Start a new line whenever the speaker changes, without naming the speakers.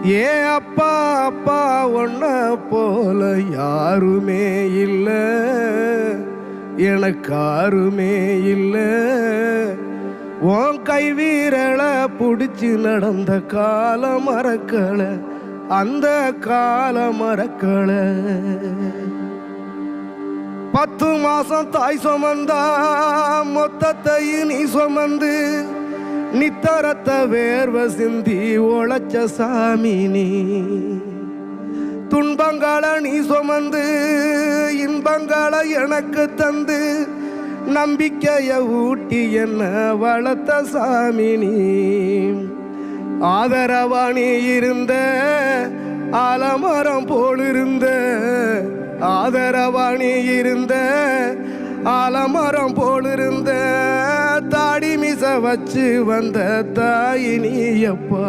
ஏ அப்பா அப்பா ஒன்ன போல யாருமே இல்லை, எனக்கு யாருமே இல்லை. உன் கை வீரலை பிடிச்சி நடந்த கால மறக்கலை, அந்த கால மறக்கலை. 10 மாசம் தாய் சுமந்தா மொத்தத்தையும் நீ சுமந்து நித்தரத்த வேர்வ சிந்தி உழைச்ச சாமி நீ. துன்பங்களை நீ சுமந்து இன்பங்களை எனக்கு தந்து நம்பிக்கைய ஊட்டி என்ன வளர்த்த சாமி நீ. ஆதரவா நீ இருந்த ஆலமரம் போலிருந்த, ஆதரவா நீ இருந்த ஆலமரம் போலிருந்த, தாடி மிச வச்சு வந்த தாய் நீ அப்பா